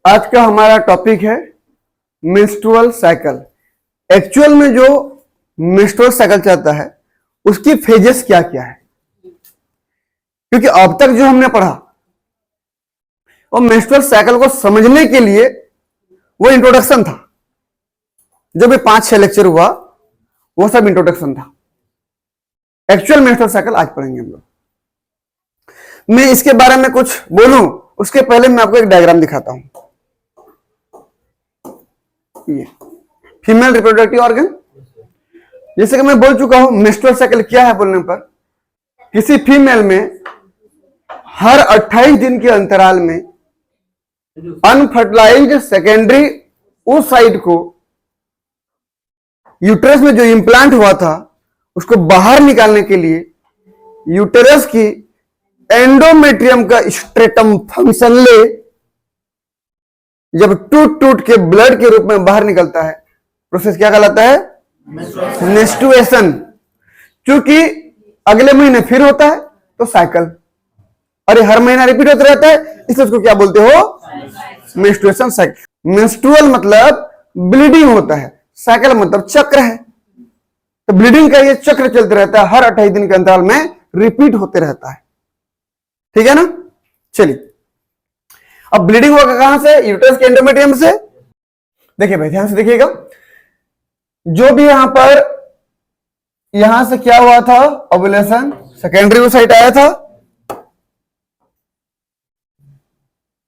आज का हमारा टॉपिक है मेंस्ट्रुअल साइकिल। एक्चुअल में जो मेंस्ट्रुअल साइकिल चलता है उसकी फेजेस क्या क्या है, क्योंकि अब तक जो हमने पढ़ा वो मेंस्ट्रुअल साइकिल को समझने के लिए वो इंट्रोडक्शन था। जो भी 5-6 लेक्चर हुआ वो सब इंट्रोडक्शन था। एक्चुअल मेंस्ट्रुअल साइकिल आज पढ़ेंगे हम लोग। मैं इसके बारे में कुछ बोलूं उसके पहले मैं आपको एक डायग्राम दिखाता हूं। ये फीमेल रिप्रोडक्टिव ऑर्गन, जैसे कि मैं बोल चुका हूं मेंस्ट्रुअल साइकिल क्या है बोलने पर, किसी फीमेल में हर 28 दिन के अंतराल में अनफर्टिलाइज्ड सेकेंडरी oocyte को यूटेरस में जो इंप्लांट हुआ था उसको बाहर निकालने के लिए यूटेरस की एंडोमेट्रियम का स्ट्रेटम फंक्शन ले जब टूट टूट के ब्लड के रूप में बाहर निकलता है, प्रोसेस क्या कहलाता है? मेंस्ट्रुएशन। क्योंकि अगले महीने फिर होता है तो साइकिल, और हर महीना रिपीट होता रहता है, इसलिए उसको क्या बोलते हो? Menstruation cycle. मेंस्ट्रुअल मतलब ब्लीडिंग होता है, साइकिल मतलब चक्र है। तो ब्लीडिंग का ये चक्र चलते रहता है, हर 28 दिन के अंतराल में रिपीट होते रहता है। ठीक है ना? चलिए, अब ब्लीडिंग होगा कहां से? यूटेरस के एंडोमेट्रियम से। देखिए भाई, ध्यान से देखिएगा, जो भी यहां से क्या हुआ था? ओव्यूलेशन, सेकेंडरी oocyte आया था,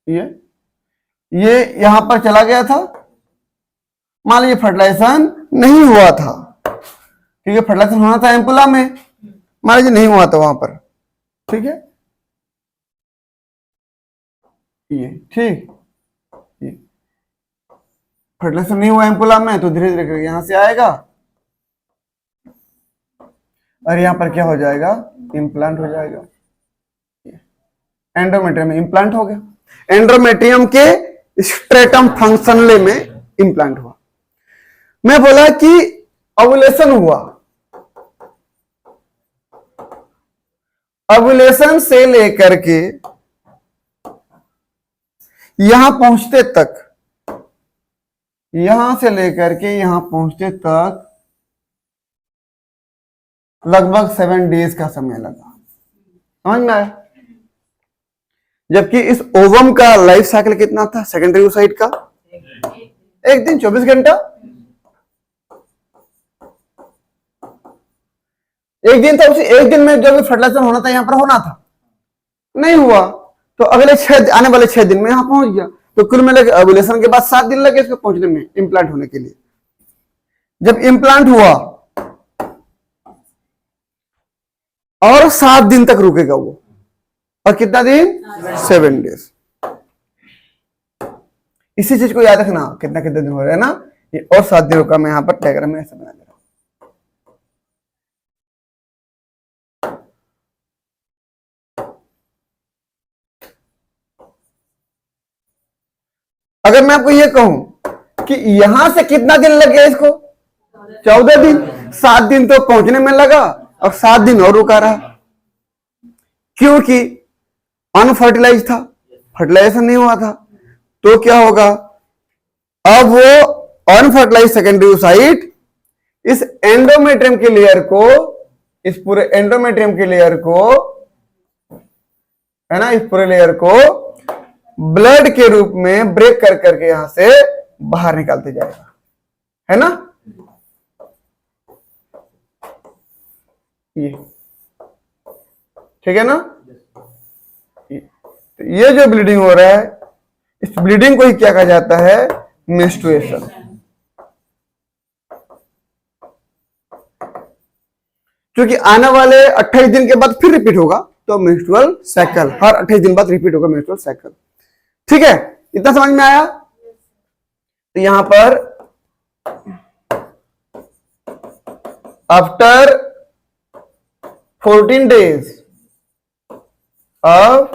ये यहां पर चला गया था। मान लीजिए फर्टिलाइजेशन नहीं हुआ था, क्योंकि फर्टिलाइजेशन होना था एम्पुला में, मान लीजिए नहीं हुआ था वहां पर। ठीक है, ये ठीक, ये फर्टिलाइजेशन नहीं हुआ एम्पुला में तो धीरे धीरे करके यहां से आएगा और यहां पर क्या हो जाएगा? इम्प्लांट हो जाएगा। एंडोमेट्रियम में इम्प्लांट हो गया, एंडोमेट्रियम के स्ट्रेटम फंक्शनले में इम्प्लांट हुआ। मैं बोला कि ओव्यूलेशन हुआ, ओव्यूलेशन से लेकर के यहां पहुंचते तक, यहां से लेकर के यहां पहुंचते तक लगभग 7 डेज का समय लगा। समझ में आया? जबकि इस ओवम का लाइफ साइकिल कितना था? सेकेंडरी oocyte का 1 दिन 24 घंटा। 1 दिन था, उसी 1 दिन में जो भी फर्टिलाइजेशन होना था यहां पर होना था, नहीं हुआ तो अगले आने वाले 6 दिन में यहां पहुंच गया। तो कुल मिला के ओव्यूलेशन के बाद 7 दिन लगे इसको पहुंचने में, इम्प्लांट होने के लिए। जब इम्प्लांट हुआ और 7 दिन तक रुकेगा वो, और कितना दिन? 7 डेज। इसी चीज को याद रखना, कितना कितना दिन हो रहा है ना, ये और 7 दिन रुका। मैं यहां पर डायग्राम में ऐसे बना दे रहा हूं। अगर मैं आपको ये कहूं कि यहां से कितना दिन लग गया इसको? 14 दिन। 7 दिन तो पहुंचने में लगा और 7 दिन और रुका रहा, क्योंकि अनफर्टिलाइज था, फर्टिलाइजेशन नहीं हुआ था। तो क्या होगा? अब वो अनफर्टिलाइज सेकेंडरी oocyte इस एंडोमेट्रियम के लेयर को, इस पूरे एंडोमेट्रियम के लेयर को, है ना, इस पूरे लेयर को ब्लड के रूप में ब्रेक कर करके यहां से बाहर निकालते जाएगा, है ना? ये ठीक है ना? ये जो ब्लीडिंग हो रहा है, इस ब्लीडिंग को ही क्या कहा जाता है? मेंस्ट्रुएशन। क्योंकि आने वाले 28 दिन के बाद फिर रिपीट होगा, तो मेंस्ट्रुअल साइकिल हर 28 दिन बाद रिपीट होगा मेंस्ट्रुअल साइकिल। ठीक है, इतना समझ में आया? तो यहां पर after 14 days of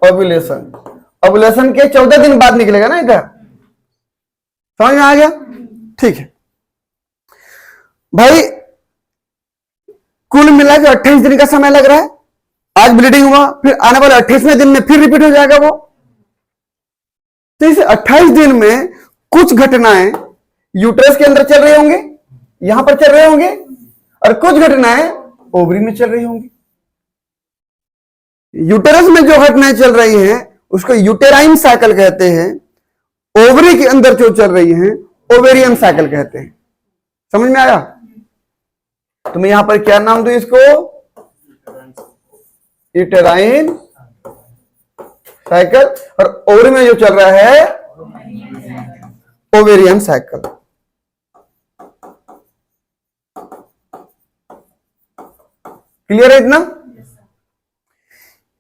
ovulation, ovulation के 14 दिन बाद निकलेगा ना इधर। समझ में आ गया? ठीक है भाई, कुल मिला के 28 दिन का समय लग रहा है। आज ब्लीडिंग हुआ, फिर आने वाले 28वें दिन में फिर रिपीट हो जाएगा वो। तो इस 28 दिन में कुछ घटनाएं यूट्रस के अंदर चल रहे होंगे, यहां पर चल रहे होंगे, और कुछ घटनाएं ओवरी में चल रही होंगी। यूटेरस में जो घटनाएं चल रही हैं उसको यूटेराइन साइकिल कहते हैं, ओवरी के अंदर जो चल रही हैं ओवेरियन साइकिल कहते हैं। समझ में आया? तो मैं यहां पर क्या नाम दूं इसको? यूटेराइन साइकिल, और ओवरी में जो चल रहा है ओवेरियन साइकिल। क्लियर है इतना?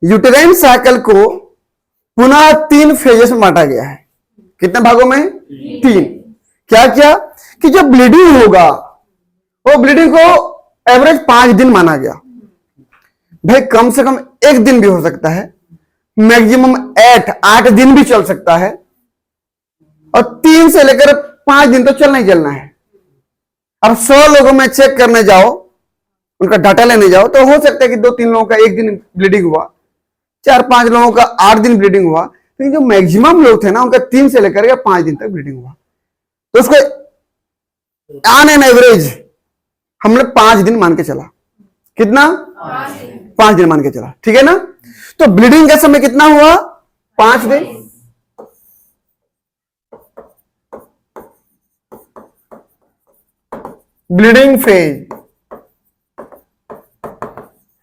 यूटेराइन साइकिल को पुनः 3 फेजेस में बांटा गया है। कितने भागों में? 3। क्या क्या? कि जब ब्लीडिंग होगा वो ब्लीडिंग को एवरेज 5 दिन माना गया। भाई कम से कम 1 दिन भी हो सकता है, मैक्सिमम 8 दिन भी चल सकता है, और 3 से लेकर 5 दिन तो चलना ही चलना है। अब 100 लोगों में चेक करने जाओ, उनका डाटा लेने जाओ, तो हो सकता है कि 2-3 लोगों का 1 दिन ब्लीडिंग हुआ, 4-5 लोगों का 8 दिन ब्लीडिंग हुआ, लेकिन जो मैक्सिमम लोग थे ना उनका 3 से लेकर के 5 दिन तक ब्लीडिंग हुआ। तो उसको ऑन एन एवरेज हमने 5 दिन मान के चला। कितना? 5 दिन मान के चला, ठीक है ना? तो ब्लीडिंग का समय कितना हुआ? 5 दिन। Bleeding phase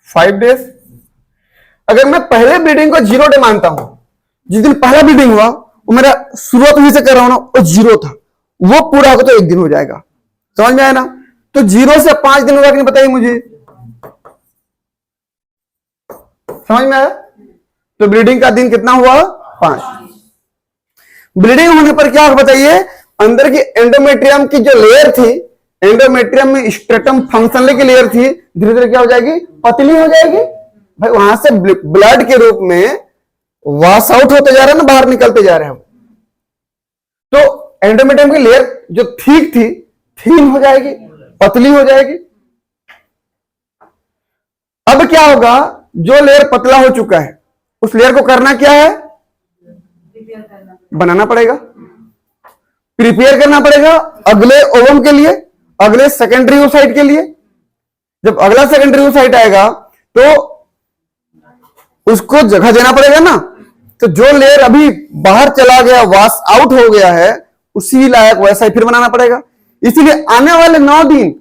5 days. अगर मैं पहले ब्लीडिंग को 0 डे मानता हूं, जिस दिन पहला ब्लीडिंग हुआ वो मेरा शुरुआत वहीं से कर रहा हूं ना, वो 0 था, वो पूरा होगा तो 1 दिन हो जाएगा। समझ में आया ना? तो 0 से 5 दिन होगा कि नहीं बताइए मुझे? समझ में आया? तो ब्लीडिंग का दिन कितना हुआ? 5। ब्लीडिंग होने पर क्या होगा बताइए? अंदर की एंडोमेट्रियम की जो लेयर थी, एंडोमेट्रियम में स्ट्रेटम फंक्शनल की लेयर थी, धीरे धीरे क्या हो जाएगी? पतली हो जाएगी। भाई वहां से ब्लड के रूप में वॉश आउट होते जा रहे हैं ना, बाहर निकलते जा रहे हैं हम। तो एंडोमेट्रियम की लेयर जो ठीक थी थीन हो जाएगी, पतली हो जाएगी। अब क्या होगा? जो लेयर पतला हो चुका है उस लेयर को करना क्या है? बनाना पड़ेगा, प्रिपेयर करना पड़ेगा अगले ओवम के लिए, अगले सेकेंडरी oocyte के लिए। जब अगला सेकेंडरी oocyte आएगा तो उसको जगह देना पड़ेगा ना। तो जो लेयर अभी बाहर चला गया, वॉश आउट हो गया है, उसी लायक वैसा ही फिर बनाना पड़ेगा। इसीलिए आने वाले 9 दिन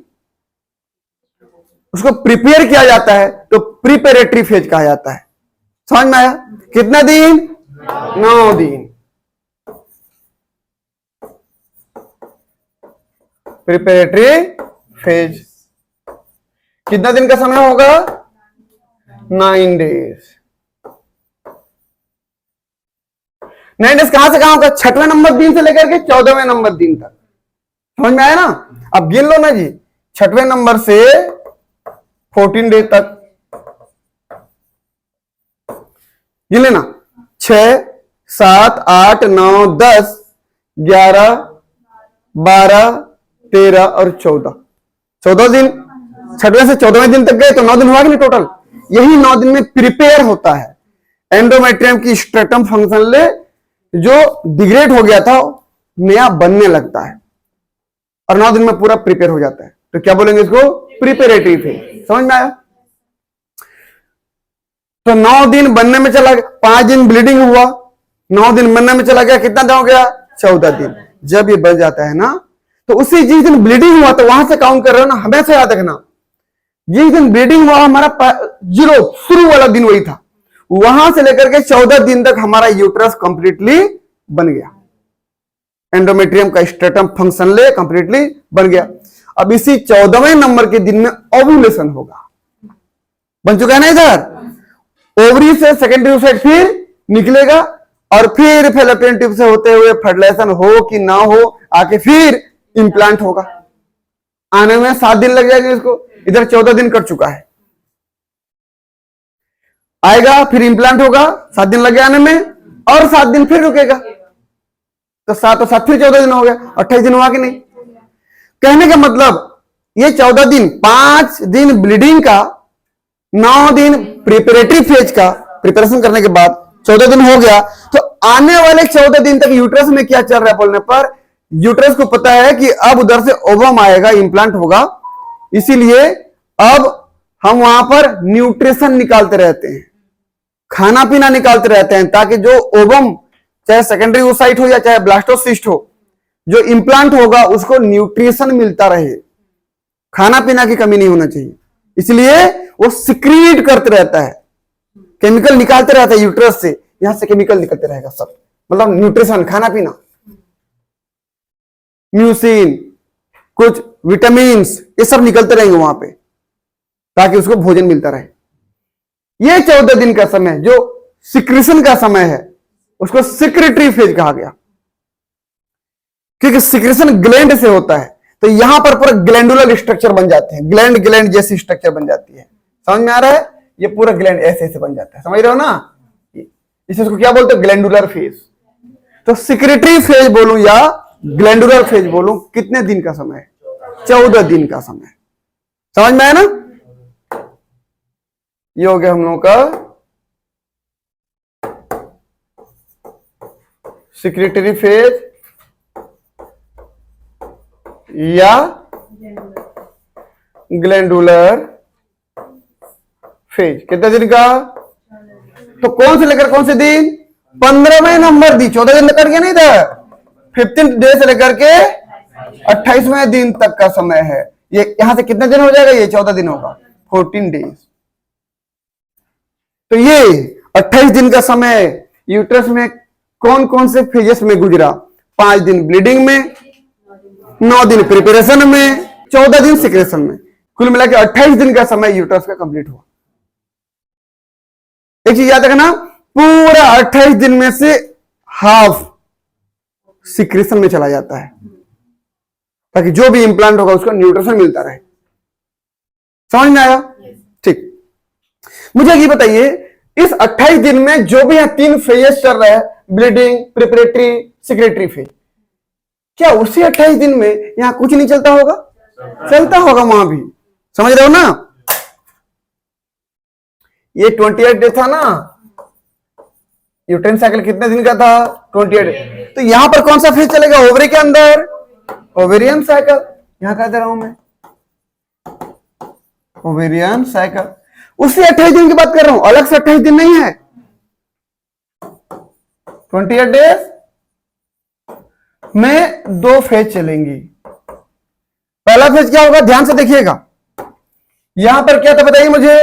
उसको प्रिपेयर किया जाता है, तो प्रिपेरेटरी फेज कहा जाता है। समझ में आया? कितना दिन? 9 दिन। प्रिपेरेटरी फेज कितना दिन का समय होगा? 9 डेज। 9 डेज कहां से कहां होगा? 6वें नंबर दिन से लेकर के 14वें नंबर दिन तक। समझ में आया ना? अब गिन लो ना जी, 6वें नंबर से 14 डेज तक गिन लेना। 6, 7, 8, 9, 10, 11, 12, 13 और 14। 14 दिन। 6वें से 14वें दिन तक गए तो 9 दिन हुआ कि नहीं टोटल? यही 9 दिन में प्रिपेयर होता है एंडोमेट्रियम की स्ट्रेटम फंक्शन ले, जो डिग्रेड हो गया था नया बनने लगता है, और 9 दिन में पूरा प्रिपेयर हो जाता है। तो क्या बोलेंगे इसको? Preparatory phase. समझ में आया? तो 9 दिन बनने में चला गया, 5 दिन ब्लीडिंग हुआ, 9 दिन बनने में चला गया, कितना दिन हो गया? 14 दिन। जब ये बन जाता है ना, तो उसी जिस दिन ब्लीडिंग हुआ तो वहां से काउंट कर रहे हो ना, हमेशा याद रखना। जिस दिन ब्लीडिंग हुआ हमारा 0 शुरू वाला दिन वही था, वहां से लेकर के 14 दिन तक हमारा यूट्रस कंप्लीटली बन गया, एंडोमेट्रियम का स्ट्रेटम फंक्शन ले कंप्लीटली बन गया। अब इसी 14वें नंबर के दिन में ओव्यूलेशन होगा। बन चुका है ना इधर? ओवरी से सेकेंडरी oocyte फिर निकलेगा, और फिर फैलोपियन ट्यूब से होते हुए फर्टिलाइजेशन हो कि ना हो, आके फिर इंप्लांट होगा। आने में 7 दिन लग जाएंगे इसको। इधर 14 दिन कट चुका है, आएगा फिर इंप्लांट होगा, 7 दिन लगे आने में, और 7 दिन फिर रुकेगा, तो 7 और 7 फिर 14 दिन हो गया। 28 दिन हुआ कि नहीं? कहने का मतलब ये 14 दिन, 5 दिन ब्लीडिंग का, 9 दिन प्रिपरेटरी फेज का प्रिपरेशन करने के बाद 14 दिन हो गया, तो आने वाले 14 दिन तक यूट्रस में क्या चल रहा है बोलने पर यूट्रस को पता है कि अब उधर से ओवम आएगा, इंप्लांट होगा, इसीलिए अब हम वहां पर न्यूट्रिशन निकालते रहते हैं, खाना पीना निकालते रहते हैं, ताकि जो ओवम चाहे सेकेंडरी oocyte हो या चाहे ब्लास्टोसिस्ट हो, जो इंप्लांट होगा उसको न्यूट्रिशन मिलता रहे, खाना पीना की कमी नहीं होना चाहिए। इसलिए वो सिक्रीट करते रहता है, केमिकल निकालते रहता है यूट्रस से, यहां से केमिकल निकलते रहेगा सब, मतलब न्यूट्रिशन, खाना पीना, म्यूसिन, कुछ विटामिन, ये सब निकलते रहेंगे वहां पे, ताकि उसको भोजन मिलता रहे। ये 14 दिन का समय जो सिक्रीशन का समय है उसको सिक्रेटरी फेज कहा गया, क्योंकि सिक्रीशन ग्लैंड से होता है, तो यहां पर पूरा ग्लैंडुलर स्ट्रक्चर बन जाते हैं, ग्लैंड जैसी स्ट्रक्चर बन जाती है। समझ में आ रहा है? ये पूरा ग्लैंड ऐसे ऐसे बन जाता है, समझ रहे हो ना? इसको क्या बोलते हैं? Glandular phase. तो सिक्रेटरी फेज बोलूं या ग्लैंडुलर फेज बोलूं, कितने दिन का समय है? 14 दिन का समय। समझ में आया ना? ये हो गया हम लोगों का सिक्रेटरी फेज या ग्लैंडुलर फेज। कितने दिन का? तो कौन से लेकर कौन से दिन? 15वें नंबर दी, 14 दिन लेकर के नहीं था, 15 डे से लेकर के 28वें दिन तक का समय है। ये यहां से कितने दिन हो जाएगा? ये 14 दिन होगा, 14 डेज। तो ये 28 दिन का समय यूट्रस में कौन कौन से फेजेस में गुजरा? 5 दिन ब्लीडिंग में, 9 दिन प्रिपरेशन में, 14 दिन सिक्रेशन में, कुल मिला के 28 दिन का समय यूट्रस का कंप्लीट हुआ। एक चीज याद रखना, पूरा 28 दिन में से हाफ सिक्रेशन में चला जाता है, ताकि जो भी इंप्लांट होगा उसको न्यूट्रिशन मिलता रहे। समझ में आया? ठीक। मुझे ये बताइए, इस 28 दिन में जो भी यहाँ 3 फेजेस चल रहा है, ब्लीडिंग, प्रिपरेटरी, सिक्रेटरी फेज, क्या उसी 28 दिन में यहां कुछ नहीं चलता होगा? चलता होगा वहां भी। समझ रहे हो ना? ये 28 डे था ना, यूट्राइन साइकिल कितने दिन का था? 28। तो यहां पर कौन सा फेज चलेगा? ओवरी के अंदर ओवेरियन साइकिल। यहां कह दे रहा हूं मैं, ओवेरियन साइकिल। उसी 28 दिन की बात कर रहा हूं, अलग से 28 दिन नहीं है। 28 डेज में 2 फेज चलेंगी। पहला फेज क्या होगा? ध्यान से देखिएगा, यहां पर क्या था बताइए मुझे?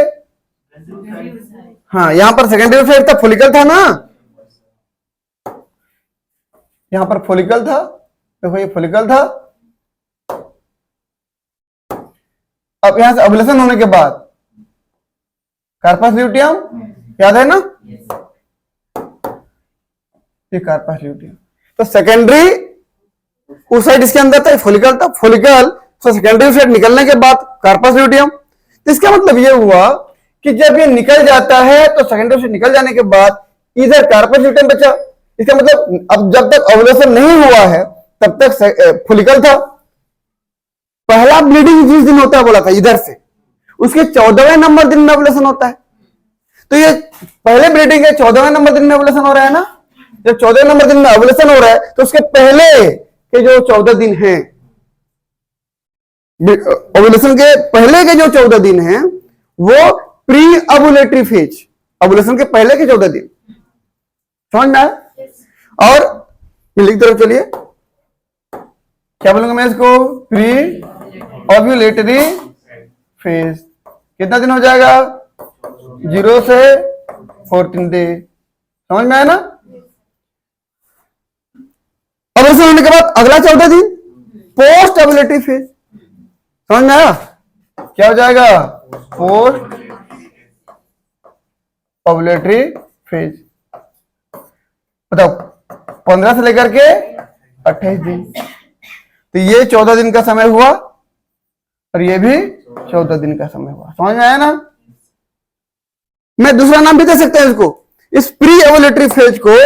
हाँ, यहां पर सेकेंडरी फेज था, फॉलिकल था ना, यहां पर फॉलिकल था, देखो ये फॉलिकल था। अब यहां से ओव्यूलेशन होने के बाद कार्पस ल्यूटियम, याद है ना? ये कार्पस ल्यूटियम। तो सेकेंडरी उस साइड इसके अंदर था, फॉलिकल था, फॉलिकल तो सेकेंडरी साइड निकलने के बाद कार्पस ल्यूटियम। तो इसका मतलब ये हुआ कि जब ये निकल जाता है तो सेकेंडरी से निकल जाने के बाद इधर कार्पस ल्यूटियम बचा। इसका मतलब अब जब तक ओव्यूलेशन नहीं हुआ है तब तक फॉलिकल था। पहला ब्लीडिंग जिस दिन होता है बोला था इधर से, उसके 14वें नंबर दिन में ओव्यूलेशन होता है। तो ये पहले ब्लीडिंग है, 14वें नंबर दिन में ओव्यूलेशन हो रहा है ना। जब 14वें नंबर दिन में ओव्यूलेशन हो रहा है तो उसके पहले के जो 14 दिन हैं, ओव्यूलेशन के पहले के जो 14 दिन हैं वो प्री ओव्यूलेटरी फेज, ओव्यूलेशन के पहले के 14 दिन। समझ में आया? और लिख दो, चलिए क्या बोलूंगा मैं इसको? Pre ovulatory phase. कितना दिन हो जाएगा? 0 से 14 डे। समझ में आया ना? ओव्यूलेशन होने के बाद अगला 14 दिन पोस्ट ओव्यूलेटरी फेज। समझ में आया? क्या हो जाएगा? Post ovulatory phase. बताओ, 15 से लेकर के 28 दिन। तो ये 14 दिन का समय हुआ और ये भी 14 दिन का समय हुआ। समझ में आया ना? मैं दूसरा नाम भी दे सकता हूं इसको, इस प्री ओव्यूलेटरी फेज को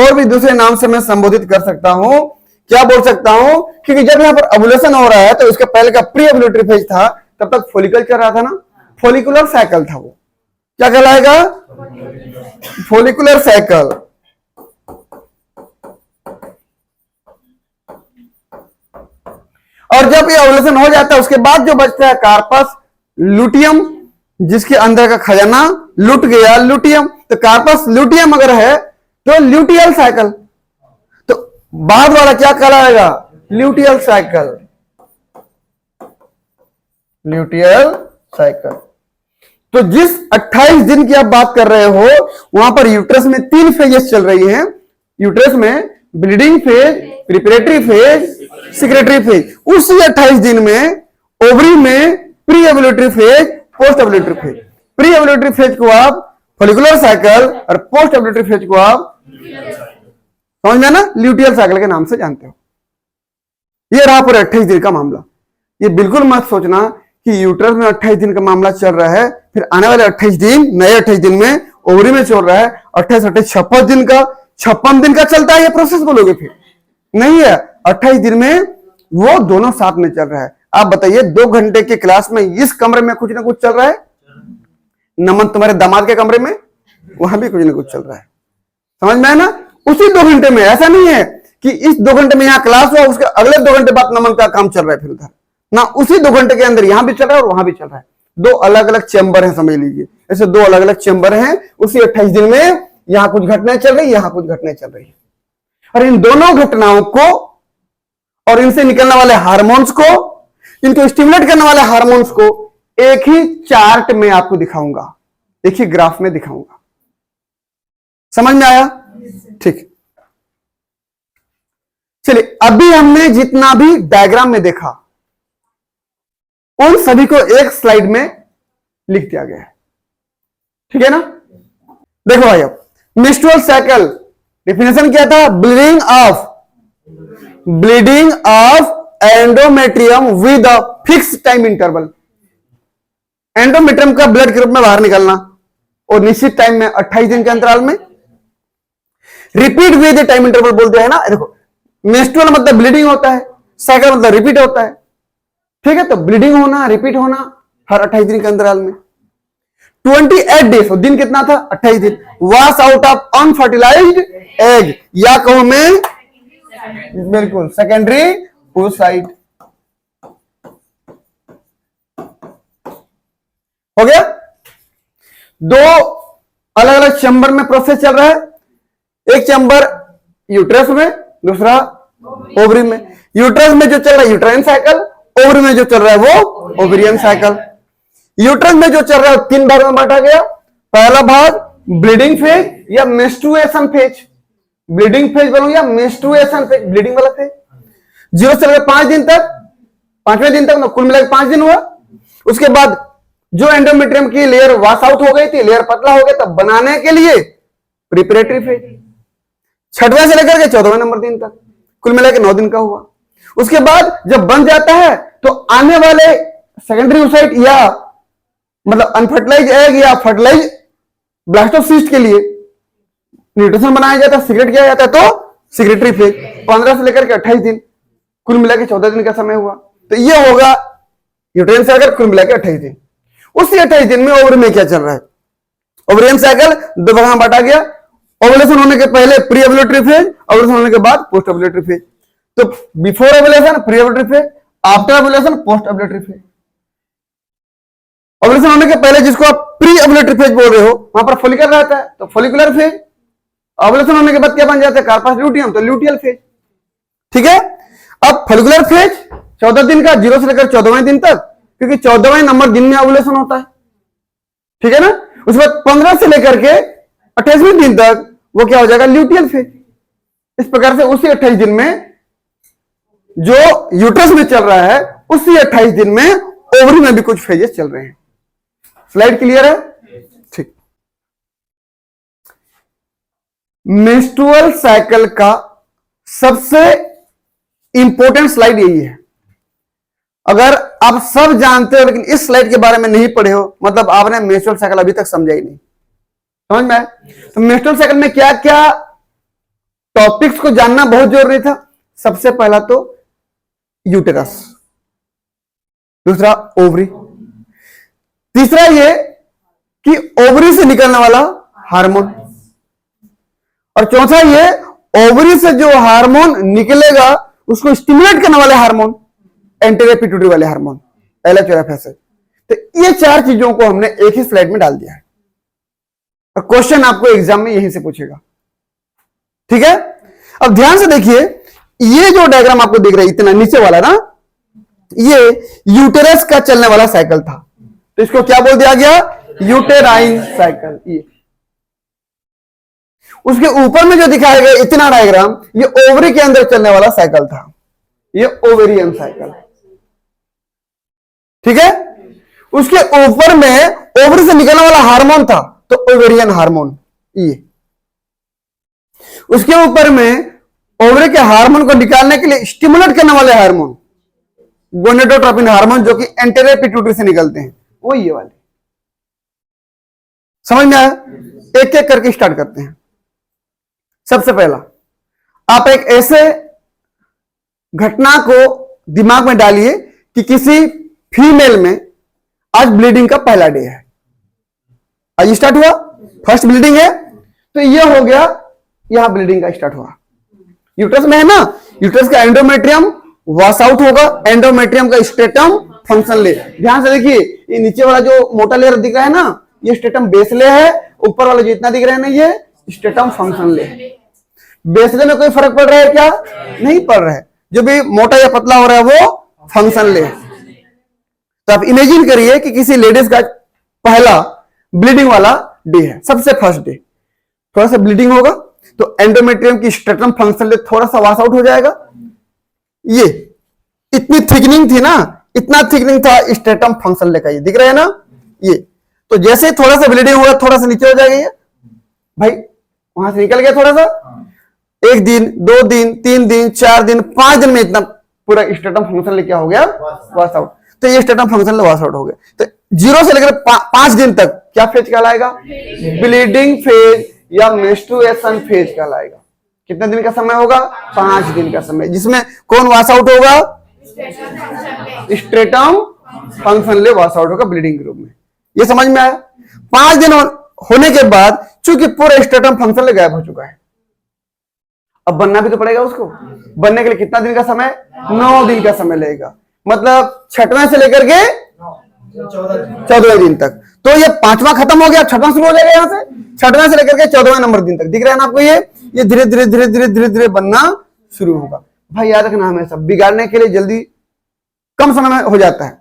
और भी दूसरे नाम से मैं संबोधित कर सकता हूं। क्या बोल सकता हूं? क्योंकि जब यहां पर ओव्यूलेशन हो रहा है तो उसके पहले का प्री ओव्यूलेटरी फेज था, तब तक फॉलिकल चल रहा था ना, फॉलिकुलर साइकिल था वो। क्या कहलाएगा? Follicular cycle. और जब ये ओवुलेशन हो जाता है उसके बाद जो बचता है कार्पस लुटियम, जिसके अंदर का खजाना लुट गया, लुटियम। तो कार्पस लुटियम अगर है तो ल्यूटियल साइकिल, तो बाद वाला क्या कहलाएगा? Luteal cycle, luteal cycle. तो जिस 28 दिन की आप बात कर रहे हो वहां पर यूट्रस में 3 फेजेस चल रही हैं। यूट्रस में bleeding phase, preparatory phase, secretary phase. उसी 28 दिन में ओवरी में pre ovulatory phase, post ovulatory phase. Pre ovulatory phase को आप फॉलिकुलर साइकिल और पोस्ट ओव्यूलेटरी फेज को आप समझ में ना ल्यूटियल साइकिल के नाम से जानते हो। ये रहा पूरे 28 दिन का मामला। ये बिल्कुल मत सोचना कि यूट्रस में 28 दिन का मामला चल रहा है, फिर आने वाले 28 दिन, नए 28 दिन में ओवरी में चल रहा है 28 56 दिन का, 56 दिन का चलता है ये प्रोसेस बोलोगे? फिर नहीं है, 28 दिन में वो दोनों साथ में चल रहा है। आप बताइए 2 घंटे के क्लास में इस कमरे में कुछ ना कुछ चल रहा है, नमन तुम्हारे दामाद के कमरे में वहां भी कुछ ना कुछ चल रहा है। समझ में है ना? उसी 2 घंटे में, ऐसा नहीं है कि इस 2 घंटे में यहां क्लास हुआ उसके अगले 2 घंटे बाद नमन का काम चल रहा है फिर उधर ना, उसी 2 घंटे के अंदर यहां भी चल रहा है और वहां भी चल रहा है। 2 अलग अलग चैम्बर हैं, समझ लीजिए ऐसे 2 अलग अलग चैम्बर हैं। उसी 28 दिन में यहां कुछ घटनाएं चल रही, यहां कुछ घटनाएं चल रही है। और इन दोनों घटनाओं को और इनसे निकलने वाले हार्मोन्स को, इनको स्टिमुलेट करने वाले हार्मोन्स को एक ही चार्ट में आपको दिखाऊंगा, एक ही ग्राफ में दिखाऊंगा। समझ में आया? ठीक। चलिए, अभी हमने जितना भी डायग्राम में देखा उन सभी को एक स्लाइड में लिख दिया गया है। ठीक है ना? देखो भाई, अब मेंस्ट्रुअल साइकिल डेफिनेशन क्या था? Bleeding of endometrium with a fix time interval. Endometrium का ब्लड के रूप में बाहर निकलना और निश्चित टाइम में 28 दिन के अंतराल में, रिपीट विद टाइम इंटरवल बोलते हैं ना। देखो, मेंस्ट्रुअल मतलब ब्लीडिंग होता है, साइकिल मतलब रिपीट होता है। ठीक है, तो ब्लीडिंग होना, रिपीट होना हर 28 दिन के अंतराल में। 28 डेज, दिन कितना था? 28 दिन। Wash out of unfertilised egg, या कहूं मैं बिल्कुल सेकेंडरी oocyte। हो गया? 2 अलग अलग चैम्बर में प्रोसेस चल रहा है। एक चैम्बर यूट्रस में, दूसरा ओवरी में। यूट्रस में जो चल रहा है यूट्राइन साइकिल, ओवरी में जो चल रहा है वो ओवेरियन साइकिल। यूट्रस में जो चल रहा है 3 भाग में बांटा गया। पहला भाग ब्लीडिंग फेज या मेंस्ट्रुएशन फेज, ब्लीडिंग फेज बोलूं या मेंस्ट्रुएशन फेज, ब्लीडिंग वाला फेज 0 से लेकर 5 दिन तक, 5वें दिन तक, कुल मिलाकर 5 दिन हुआ। उसके बाद जो एंडोमेट्रियम की लेयर वॉश आउट हो गई थी, लेयर पतला हो गया, तब बनाने के लिए प्रिपरेटरी फेज 6वें से लेकर के 14वें नंबर दिन तक, कुल मिलाकर 9 दिन का हुआ। उसके बाद जब बन जाता है तो आने वाले सेकेंडरी oocyte या मतलब अनफर्टिलाइज एग या फर्टिलाइज ब्लास्टोसिस्ट के लिए न्यूट्रिशन बनाया जाता है, सीक्रेट किया जाता है, तो सिक्रेटरी फेज 15 से लेकर के 28 दिन, कुल मिलाकर 14 दिन का समय हुआ। तो ये होगा यूट्राइन साइकिल, कुल मिलाकर 28 दिन। उसी 28 दिन में ओवरी में क्या चल रहा है? ओवरियन साइकिल 2 भाग में बांटा गया। ओवुलेशन होने के पहले प्री ओव्यूलेटरी फेज, ओवुलेशन होने के बाद पोस्ट ओव्यूलेटरी फेज। तो before ovulation pre ovulatory phase, after ovulation post ovulatory phase. Ovulation होने के पहले जिसको आप प्री ओव्यूलेटरी फेज बोल रहे हो, वहां पर फॉलिकल रहता है, तो फॉलिकुलर फेज। ओवुलेशन होने के बाद क्या बन जाता है? कार्पस ल्यूटियम, तो ल्यूटियल फेज। ठीक है? अब फॉलिकुलर फेज 14 दिन का, 0 से लेकर 14वें दिन तक, क्योंकि 14वें नंबर दिन में ओवुलेशन होता है। ठीक है ना? उसके बाद 15 से लेकर के 28वें दिन तक वो क्या हो जाएगा? Luteal phase. इस प्रकार से उसी 28 दिन में जो यूट्रस में चल रहा है, उसी 28 दिन में ओवरी में भी कुछ फेजेस चल रहे हैं। स्लाइड क्लियर है? ठीक। मेंस्ट्रुअल साइकिल का सबसे इंपॉर्टेंट स्लाइड यही है। अगर आप सब जानते हो लेकिन इस स्लाइड के बारे में नहीं पढ़े हो, मतलब आपने मेंस्ट्रुअल साइकिल अभी तक समझा ही नहीं। समझ में आया? तो मेंस्ट्रुअल साइकिल में क्या क्या टॉपिक्स को जानना बहुत जरूरी था। सबसे पहला तो यूटेरस, दूसरा ओवरी, तीसरा ये कि ओवरी से निकलने वाला हार्मोन, और चौथा ये ओवरी से जो हार्मोन निकलेगा उसको स्टिमुलेट करने वाले हार्मोन, एंटीरियर पिट्यूटरी वाले हार्मोन, LH और FSH। तो ये चार चीजों को हमने एक ही स्लाइड में डाल दिया है, और क्वेश्चन आपको एग्जाम में यहीं से पूछेगा। ठीक है, अब ध्यान से देखिए, ये जो डायग्राम आपको दिख रहा है इतना नीचे वाला ना, ये यूटेरस का चलने वाला साइकिल था, तो इसको क्या बोल दिया गया, यूटेराइन साइकिल। ये उसके ऊपर में जो दिखाया गया इतना डायग्राम, ये ओवरी के अंदर चलने वाला साइकिल था, ये ओवेरियन साइकिल। ठीक है, उसके ऊपर में ओवरी से निकलने वाला हार्मोन था, तो ओवेरियन हार्मोन। ये उसके ऊपर में ओवरी के हार्मोन को निकालने के लिए स्टिमुलेट करने वाले हार्मोन, गोनेडोट्रोपिन हार्मोन, जो कि एंटीरियर पिट्यूटरी से निकलते हैं, वो ये वाले। समझ में आया? एक एक करके स्टार्ट करते हैं। सबसे पहला, आप एक ऐसे घटना को दिमाग में डालिए कि किसी फीमेल में आज ब्लीडिंग का पहला डे है, आज स्टार्ट हुआ, फर्स्ट ब्लीडिंग है, तो ये हो गया, यहां ब्लीडिंग का स्टार्ट हुआ, यूट्रस में है ना, यूट्रस का एंडोमेट्रियम वॉश आउट होगा, एंडोमेट्रियम का स्ट्रेटम फंक्शन ले। ध्यान से देखिए, ये नीचे वाला जो मोटा लेयर दिख रहा है ना, ये स्ट्रेटम बेसले है, ऊपर वाला जो इतना दिख रहा है ना, ये स्ट्रेटम फंक्शन ले। बेसले में कोई फर्क पड़ रहा है क्या? नहीं पड़ रहा है, जो भी मोटा या पतला हो रहा है वो फंक्शन ले। तो आप इमेजिन करिए कि किसी लेडीज का पहला ब्लीडिंग वाला डे है, सबसे फर्स्ट डे, थोड़ा सा ब्लीडिंग होगा, तो एंडोमेट्रियम की स्ट्रेटम फंक्शन ले थोड़ा सा वॉश आउट हो जाएगा। ये इतनी थिकनिंग थी ना, इतना थिकनिंग था स्ट्रेटम फंक्शन ले का, ये दिख रहा है ना, ये तो जैसे थोड़ा सा ब्लीडिंग होगा, थोड़ा सा नीचे हो जाएगा, ये भाई वहां से निकल गया थोड़ा सा, एक दिन, 2 दिन, 3 दिन, 4 दिन, 5 दिन में इतना पूरा स्ट्रेटम फंक्शन ले क्या हो गया, वॉश आउट। तो ये स्ट्रेटम फंक्शन ले वॉश आउट हो गया। तो 0 से लेकर 5 दिन तक क्या फेज कहलाएगा, ब्लीडिंग फेज या मेंस्ट्रुएशन फेज कहलाएगा। कितने दिन का समय होगा, 5 दिन का समय, जिसमें कौन वॉश आउट होगा, स्ट्रेटम फंक्शन ले वॉश आउट होगा ब्लीडिंग ग्रुप में। ये समझ में आया? 5 दिन होने के बाद चूंकि पूरा स्ट्रेटम फंक्शन ले गायब हो चुका है, अब बनना भी तो पड़ेगा उसको। बनने के लिए कितना दिन का समय, 9 दिन का समय लगेगा, मतलब 6वें से लेकर के 14वें दिन तक। तो ये 5वां खत्म हो गया, 6वां शुरू हो जाएगा, यहां से 6वें से लेकर के 14वें नंबर दिन तक दिख रहा है ना आपको, ये धीरे धीरे धीरे धीरे धीरे धीरे बनना शुरू होगा। भाई याद रखना, हमेशा बिगाड़ने के लिए जल्दी कम समय में हो जाता है,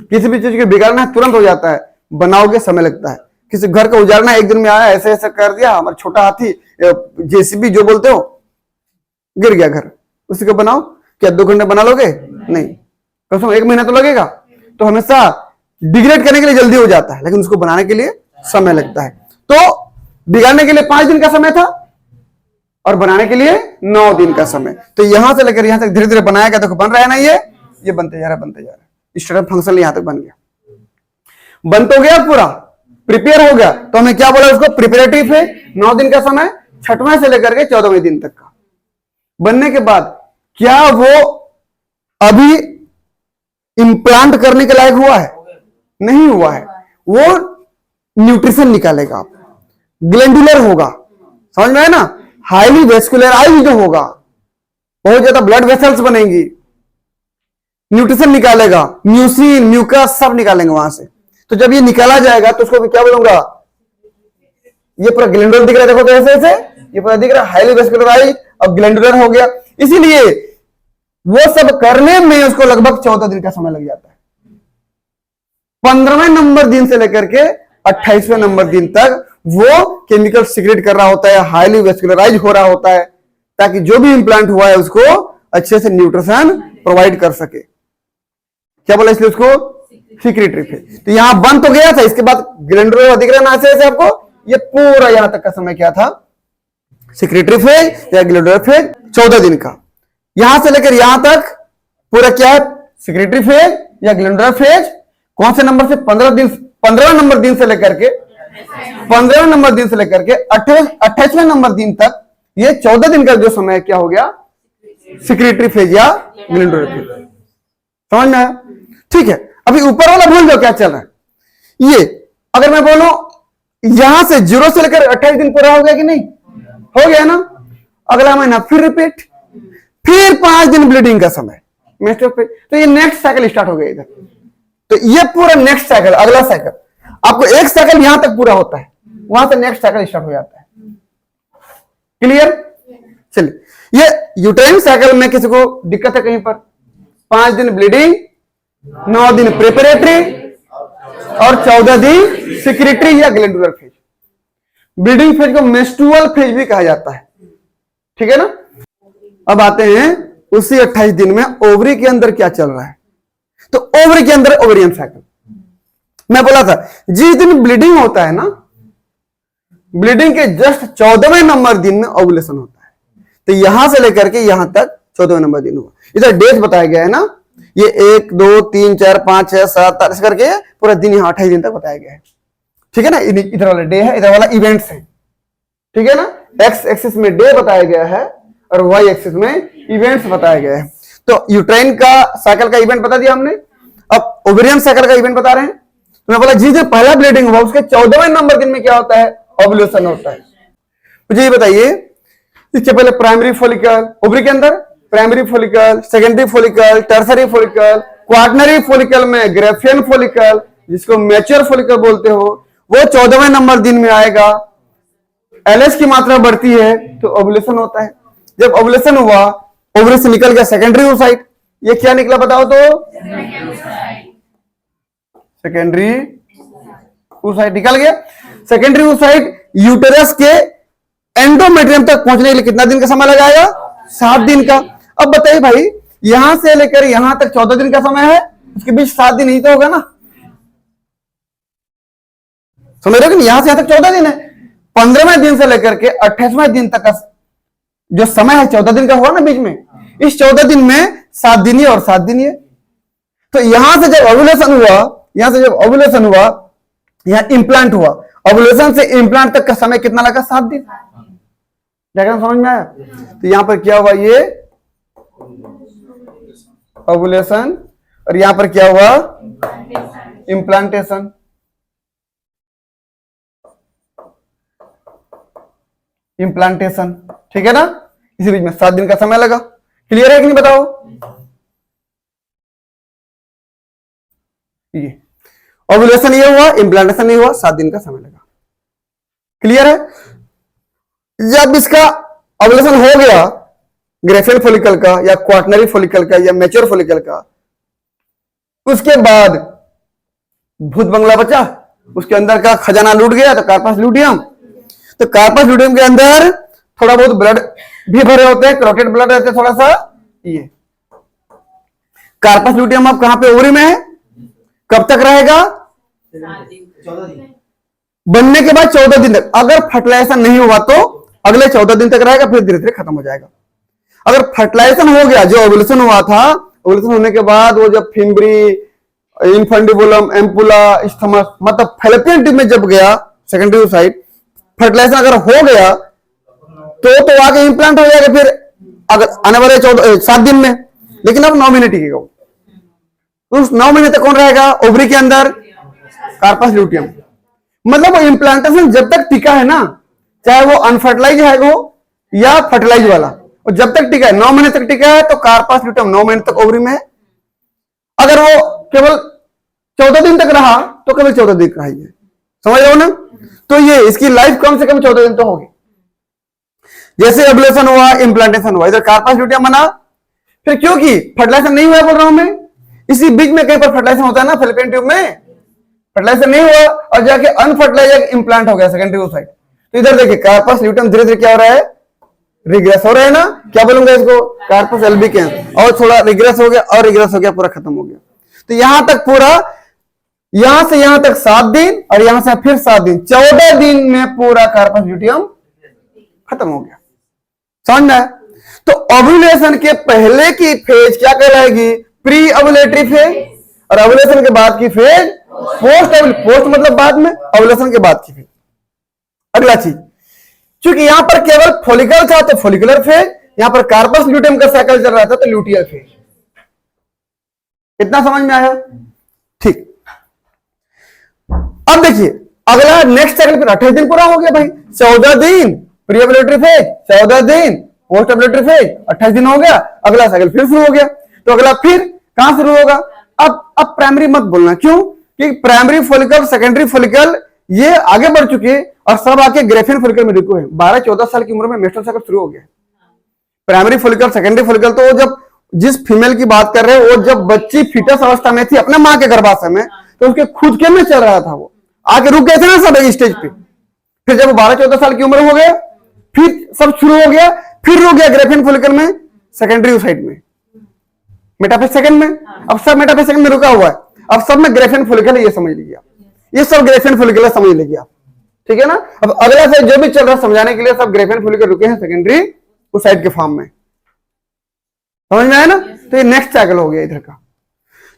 किसी भी चीज को बिगाड़ना है तुरंत हो जाता है, बनाओगे समय लगता है। किसी घर को उजाड़ना 1 दिन में आया, ऐसे ऐसे कर दिया, हमारा छोटा हाथी JCB जो बोलते हो, गिर गया घर, उसी को बनाओ, क्या 2 घंटे बना लोगे? नहीं, कम से कम 1 महीना तो लगेगा। तो हमेशा डिग्रेड करने के लिए जल्दी हो जाता है, लेकिन उसको बनाने के लिए समय लगता है। तो बिगाड़ने के लिए 5 दिन का समय था और बनाने के लिए 9 दिन का समय। तो यहां से लेकर यहां तक धीरे धीरे बनाया गया, तो बन रहा है ना, ये बनते जा रहा है, बनते जा रहा है। स्ट्रेटम फंक्शन यहां तक बन गया, बन तो गया, पूरा प्रिपेयर हो गया। तो हमें क्या बोला उसको, प्रिपरेटिव है, 9 दिन का समय, 6वें से लेकर के 14वें दिन तक का। बनने के बाद क्या वो अभी इंप्लांट करने के लायक हुआ है? नहीं हुआ है। वो न्यूट्रिशन निकालेगा, आप ग्लैंडुलर होगा, समझ में है ना, हाईली वेस्कुलराइज्ड होगा, बहुत ज्यादा ब्लड वेसल्स बनेंगी, न्यूट्रिशन निकालेगा, म्यूसिन, म्यूकस सब निकालेंगे वहां से। तो जब ये निकाला जाएगा तो उसको क्या बोलूंगा, ये पूरा ग्लैंडुलर दिख रहा है, देखो तो ऐसे ऐसे ये पूरा दिख रहा है, हाईली वेस्कुलराइज्ड और ग्लैंडुलर हो गया। इसीलिए वो सब करने में उसको लगभग 14 दिन का समय लग जाता है। 15वें नंबर दिन से लेकर के 28वें नंबर दिन तक वो केमिकल सीक्रेट कर रहा होता है, हाईली वेस्कुलराइज हो रहा होता है, ताकि जो भी इंप्लांट हुआ है उसको अच्छे से न्यूट्रिशन प्रोवाइड कर सके। क्या बोला इसलिए उसको सीक्रेटरी फेज। तो यहां बन तो गया था, इसके बाद ग्लैंडुलर दिख रहा है ना ऐसे आपको, ये पूरा यहां तक का समय क्या था, सीक्रेटरी फेज या ग्लैंडुलर फेज 14 दिन का। यहां से लेकर यहां तक पूरा क्या है, सीक्रेटरी फेज या ग्लैंडुलर फेज। कौन से नंबर से, 15वें नंबर दिन से लेकर के 15वें नंबर दिन से लेकर के 28वें नंबर दिन तक, ये 14 दिन का जो समय क्या हो गया, सीक्रेटरी फेज या ग्लैंडुलर फेज। समझ में आया? ठीक है, अभी ऊपर वाला भूल जाओ क्या चल रहा है। ये अगर मैं बोलूं यहां से 0 से लेकर 28 दिन पूरा हो गया कि नहीं? हो गया ना। अगला महीना फिर रिपीट, फिर 5 दिन ब्लीडिंग का समय, तो ये नेक्स्ट साइकिल स्टार्ट हो गया इधर। तो ये पूरा नेक्स्ट साइकिल, अगला साइकिल, आपको एक साइकिल यहां तक पूरा होता है, वहां से नेक्स्ट साइकिल स्टार्ट हो जाता है। क्लियर? चलिए, ये यूटेराइन साइकिल में किसी को दिक्कत है कहीं पर? 5 दिन ब्लीडिंग, 9 दिन प्रिपरेटरी और 14 दिन सिक्रेटरी या ग्लैंडुलर फेज। ब्लीडिंग फेज को मेंस्ट्रुअल फेज भी कहा जाता है, ठीक है ना। अब आते हैं उसी 28 दिन में ओवरी के अंदर क्या चल रहा है। तो ओवरी के अंदर ओवेरियन साइकिल, मैं बोला था जिस दिन ब्लीडिंग होता है ना, ब्लीडिंग के जस्ट 14वें नंबर दिन में ओवुलेशन होता है। तो यहां से लेकर के यहां तक 14वें नंबर दिन हुआ। इधर डेट बताया गया है ना, ये 1 2 3 4 5 6 7 8 करके पूरा दिन यहां 28 दिन तक बताया गया है, ठीक है ना। इधर वाला डे है, इधर वाला इवेंट्स है, ठीक है ना। एक्स एक्सिस में डे बताया गया है और वाई एक्सिस में इवेंट्स बताया गया है। तो यूट्राइन का साइकिल का इवेंट बता दिया हमने, अब ओवेरियन साइकिल का इवेंट बता रहे हैं। तो मैं बोला जिस दिन पहला ब्लीडिंग हुआ उसके 14वें नंबर दिन में क्या होता है? ओवुलेशन होता है। मुझे ये बताइए, इसके पहले प्राइमरी फॉलिकल, ओवरी के अंदर primary follicle, secondary follicle, tertiary follicle, quaternary follicle में ग्रेफियन फॉलिकल, जिसको मैच्योर फॉलिकल बोलते हो, वो 14वें नंबर दिन में आएगा। एलएच की मात्रा बढ़ती है तो ओवुलेशन होता है। जब ओवुलेशन हुआ, ओवरी से निकल गया सेकेंडरी oocyte। ये क्या निकला बताओ तो? सेकेंडरी oocyte निकल गया। सेकेंडरी oocyte यूटेरस के एंडोमेट्रियम तक पहुंचने के लिए कितना दिन का समय लगाएगा? 7 दिन का। अब बताइए भाई, यहां से लेकर यहां तक 14 दिन का समय है, उसके बीच 7 दिन ही तो होगा ना, समझ रहे हो कि यहां से यहां तक 14 दिन है। 15वें दिन से लेकर के 28वें दिन तक का जो समय है 14 दिन का हुआ ना बीच में, इस 14 दिन में 7 दिन ही और 7 दिन ही। तो यहां से जब ओवुलेशन हुआ, यहां से जब ओवुलेशन हुआ, यहां इंप्लांट हुआ, ओवुलेशन से इंप्लांट तक का समय कितना लगा? 7 दिन। डायग्राम समझ में आया? तो यहां पर क्या हुआ? ये ओवुलेशन और यहां पर क्या हुआ? इंप्लांटेशन। इंप्लांटेशन, ठीक है ना। इसी बीच में 7 दिन का समय लगा। क्लियर है कि नहीं बताओ? ये ओवुलेशन ये हुआ, इंप्लांटेशन नहीं हुआ, 7 दिन का समय लगा। क्लियर है? जब इसका ओवुलेशन हो गया ग्रेफियन फॉलिकल का या क्वाटरनरी फॉलिकल का या मैच्योर फॉलिकल का, उसके बाद भूत बंगला बचा, उसके अंदर का खजाना लूट गया, तो कार्पस ल्यूटियम। तो कार्पस ल्यूटियम के अंदर थोड़ा बहुत ब्लड भी भरे होते हैं, क्लोटेड ब्लड रहते हैं थोड़ा सा। ये कार्पस ल्यूटियम अब कहां पे? ओवरी में है। कब तक रहेगा? 14 दिन। बनने के बाद 14 दिन तक। अगर फर्टिलाइजेशन नहीं हुआ तो अगले 14 दिन तक रहेगा, फिर धीरे धीरे खत्म हो जाएगा। अगर फर्टिलाइजेशन हो गया, जो ओवुलेशन हुआ था, ओवुलेशन होने के बाद वो जब फिम्बरी, इनफंडिबुलम, एम्पुला, स्थमस, मतलब फैलोपियन ट्यूब में जब गया सेकेंडरी oocyte, फर्टिलाइजेशन अगर हो गया तो आगे इंप्लांट हो जाएगा फिर अगर आने वाले 7 दिन में। लेकिन अब 9 महीने टिकेगा। उस 9 महीने तक कौन रहेगा? ओवरी के अंदर कार्पस ल्यूटियम। मतलब वो इंप्लांटेशन जब तक टिका है ना, चाहे वो अनफर्टिलाइज है वो या फर्टिलाइज वाला, और जब तक टिका है 9 महीने तक टिका है, तो कार्पस ल्यूटियम 9 महीने तक ओवरी में है। अगर वो केवल 14 दिन तक रहा तो केवल 14 दिन का ही है, समझ रहे हो ना। तो ये इसकी लाइफ कम से कम 14 दिन तो होगी। जैसे ओवुलेशन हुआ, इंप्लांटेशन हुआ, इधर कार्पस ल्यूटियम बना, फिर क्योंकि फर्टिलाइजेशन नहीं हुआ बोल रहा हूं मैं, इसी बीच में कहीं पर फर्टिलाइजेशन होता है ना फैलोपियन ट्यूब में, फर्टिलाइजेशन नहीं हुआ और जाके अनफर्टिलाइज इंप्लांट हो गया सेकेंडरी oocyte। तो इधर देखिए कार्पस ल्यूटियम धीरे धीरे क्या हो रहा है? रिग्रेस हो रहा है ना। क्या बोलूंगा इसको? Corpus albicans. और थोड़ा रिग्रेस हो गया और रिग्रेस हो गया, पूरा खत्म हो गया। तो यहां तक पूरा, यहां से यहां तक 7 दिन और यहां से फिर 7 दिन, 14 दिन में पूरा कार्पस ल्यूटियम खत्म हो गया। समझ में? तो ओवुलेशन के पहले की फेज क्या कहलाएगी? Pre ovulatory phase. और ओवुलेशन के बाद की फेज पोस्ट मतलब बाद में, ओवुलेशन के बाद की फेज। अगला चीज, क्योंकि यहां पर केवल फॉलिकल था तो फॉलिकुलर फेज, यहां पर कार्पस ल्यूटियम का साइकिल चल रहा था तो ल्यूटियल फेज। इतना समझ में आया? ठीक। अब देखिए, अगला नेक्स्ट साइकिल फिर 28 दिन पूरा हो गया भाई, 14 दिन प्री ओव्यूलेटरी फेज, 14 दिन पोस्ट ओव्यूलेटरी फेज, 28 दिन हो गया, अगला साइकिल फिर शुरू हो गया। तो अगला फिर कहां शुरू होगा? अब प्राइमरी मत बोलना, क्यों? कि प्राइमरी फॉलिकल सेकेंडरी फॉलिकल ये आगे बढ़ चुके और सब आके ग्रेफिन फॉलिकल में रुके हैं। 12-14 साल की उम्र में मेस्ट्रुअल साइकिल शुरू हो गया। प्राइमरी फॉलिकल सेकेंडरी फॉलिकल तो वो जब जिस फीमेल की बात कर रहे हैं वो जब बच्ची फीटस अवस्था में थी अपने माँ के गर्भाशय में, तो उसके खुद के में चल रहा था, वो आके रुक गए थे ना सब एक स्टेज पे। फिर जब 12-14 साल की उम्र हो गया फिर सब शुरू हो गया, फिर रुक गया ग्रेफिन फॉलिकल में सेकेंडरी साइड में, मेटाफेज सेकंड में। अब सब मेटाफेज सेकंड में रुका हुआ है, अब सब में ग्रेफिन फॉलिकल है, ये समझ लीजिए आप, ये सब ग्रेफिन फॉलिकल है, समझ लीजिए आप, ठीक है ना। अब अगला से जो भी चल रहा है समझाने के लिए सब ग्रेफिन फॉलिकल रुके हैं सेकेंडरी उस साइड के फॉर्म में, समझ में आया ना। तो ये नेक्स्ट साइकिल हो गया इधर का।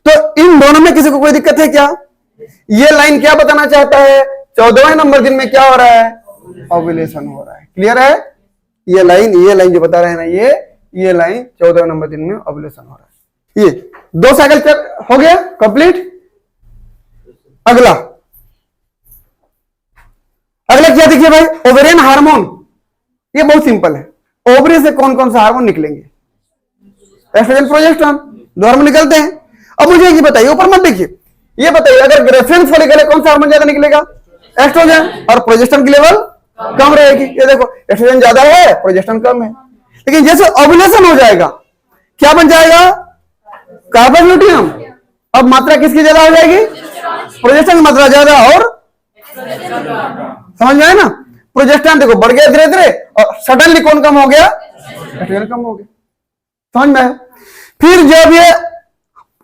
तो इन दोनों में किसी को कोई दिक्कत है क्या? ये लाइन क्या बताना चाहता है? 14वें नंबर दिन में क्या हो रहा है? ओव्यूलेशन हो रहा है। क्लियर है? ये लाइन जो बता रहे हैं ना, ये लाइन 14वें नंबर दिन में ओव्यूलेशन हो रहा है। ये 2 साइकिल हो गया कंप्लीट। अगला क्या देखिए भाई, ओवेरियन हार्मोन। ये बहुत सिंपल है, ओवरी से कौन कौन सा हार्मोन निकलेंगे? एस्ट्रोजन प्रोजेस्टेरोन, 2 हार्मोन निकलते हैं। अब मुझे ये बताइए, ऊपर मत देखिए, ये बताइए अगर ग्रेफिन फॉलिकल है कौन सा हार्मोन ज्यादा निकलेगा? एस्ट्रोजन, और प्रोजेस्टेरोन की लेवल कम रहेगी। ये देखो एस्ट्रोजन ज्यादा है प्रोजेस्टेरोन कम है। लेकिन जैसे ओव्यूलेशन हो जाएगा क्या बन जाएगा? Carbon luteum. अब मात्रा किसकी ज्यादा हो जाएगी? प्रोजेस्टेरोन की मात्रा ज्यादा, और समझ में आया ना। प्रोजेस्टेरोन देखो बढ़ गया धीरे धीरे, और सडनली कौन कम हो गया? एस्ट्रोजन कम हो गया। समझ में आया? फिर जब ये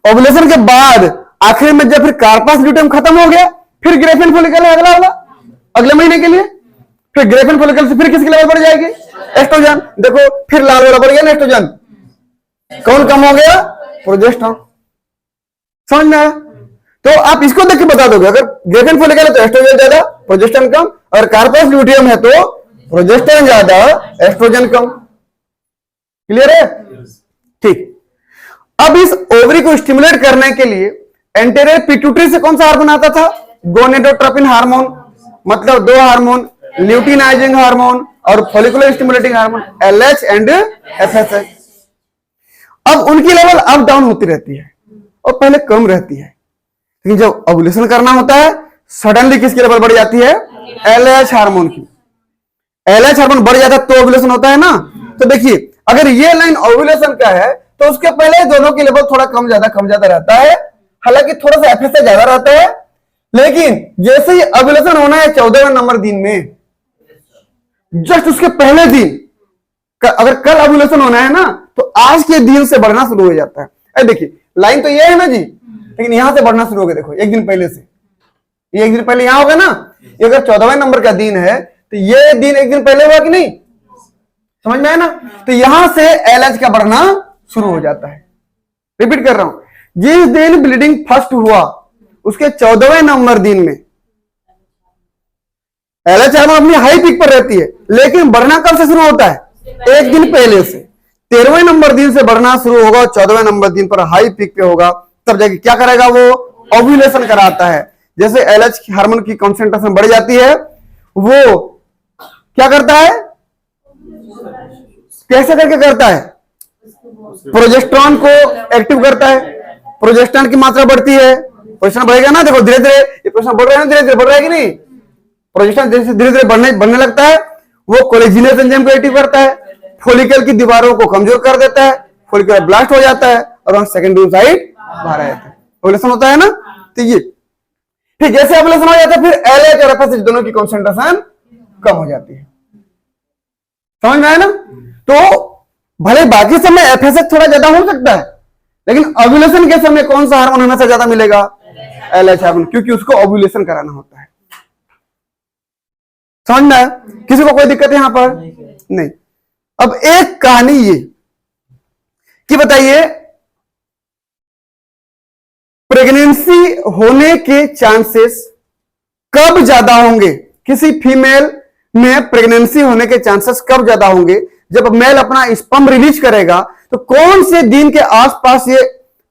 ओव्यूलेशन के बाद आखिर में जब फिर कार्पस ल्यूटियम खत्म हो गया, फिर ग्रेफिन फॉलिकल है अगला वाला अगले महीने के लिए। फिर ग्रेफिन फॉलिकल से फिर किसकी लेवल बढ़ जाएगी? एस्ट्रोजन। देखो फिर लाल वाला बढ़ गया ना एस्ट्रोजन, कौन कम हो गया? प्रोजेस्टेरोन। समझ में आया? तो आप इसको देख के बता दोगे, अगर ग्रेफिन फॉलिकल है तो एस्ट्रोजन ज्यादा प्रोजेस्टेरोन कम, और कार्पस ल्यूटियम है तो प्रोजेस्टेरोन ज्यादा एस्ट्रोजन कम। क्लियर है? ठीक। अब इस ओवरी को स्टिमुलेट करने के लिए एंटेरियर पिट्यूटरी से कौन सा हार्मोन आता था? गोनेडोट्रोपिन हार्मोन, मतलब 2 हार्मोन, ल्यूटिनाइजिंग हार्मोन और follicular stimulating hormone LH and FSH। अब उनकी लेवल अप डाउन होती रहती है और पहले कम रहती है, लेकिन जब ओव्यूलेशन करना होता है सडनली किसकी लेवल बढ़ जाती है? LH हार्मोन की। LH हार्मोन बढ़ जाता है तो ओव्यूलेशन होता है ना। तो देखिए अगर ये लाइन ओव्यूलेशन का है तो उसके पहले दोनों की लेवल थोड़ा कम ज्यादा रहता है, हालांकि थोड़ा सा FSH ज्यादा रहता है। लेकिन जैसे ही ओव्यूलेशन होना है 14वें नंबर दिन में, जस्ट उसके पहले दिन, अगर कल ओव्यूलेशन होना है ना तो आज के दिन से बढ़ना शुरू हो जाता है। अरे देखिए लाइन तो ये है ना जी, लेकिन यहां से बढ़ना शुरू हो गया। देखो एक दिन पहले से, ये एक दिन पहले यहां होगा ना, ये अगर 14वें नंबर का दिन है तो ये दिन एक दिन पहले हुआ कि नहीं? समझ में आया ना। तो यहां से LH का बढ़ना शुरू हो जाता है। रिपीट कर रहा हूं, जिस दिन ब्लीडिंग फर्स्ट हुआ उसके 14वें नंबर दिन में LH हार्मोन अपनी हाई पीक पर रहती है, लेकिन बढ़ना कब से शुरू होता है? एक दिन पहले से। 13वें नंबर दिन से बढ़ना शुरू होगा, 14वें नंबर दिन पर हाई पीक पे होगा, तब जाके क्या करेगा? वो ओव्यूलेशन कराता है। जैसे LH हार्मोन की कॉन्सेंट्रेशन बढ़ जाती है, वो क्या करता है? कैसे करके करता है? प्रोजेस्टेरोन को एक्टिव करता है, प्रोजेस्टेरोन की मात्रा बढ़ती है, प्रोजेस्टेरोन बढ़ेगा ना। देखो धीरे धीरे ये प्रोजेस्टेरोन बढ़ रहा है ना, धीरे धीरे बढ़ रहा है कि नहीं? प्रोजेस्टेरोन जैसे धीरे धीरे बढ़ने लगता है, वो कोलेजिनेस एंजाइम को एक्टिव करता है, फॉलिकल की दीवारों को कमजोर कर देता है, फॉलिकल ब्लास्ट हो जाता है और सेकेंडरी साइड बाहर आ जाता है। ओव्यूलेशन होता है ना। तो ये ठीक जैसे ओव्यूलेशन हो जाता है फिर LH और FSH दोनों की कॉन्सेंट्रेशन कम हो जाती है। समझ में आया ना। तो भले बाकी समय FSH थोड़ा ज्यादा हो सकता है, लेकिन ओव्यूलेशन के समय कौन सा हार्मोन हमेशा ज्यादा मिलेगा? LH हार्मोन, क्योंकि उसको ओव्यूलेशन कराना होता है। समझ में आया? किसी को कोई दिक्कत है यहां पर? नहीं। अब एक कहानी ये कि बताइए प्रेगनेंसी होने के चांसेस कब ज्यादा होंगे? किसी फीमेल में प्रेगनेंसी होने के चांसेस कब ज्यादा होंगे? जब मेल अपना स्पर्म रिलीज करेगा तो कौन से दिन के आसपास ये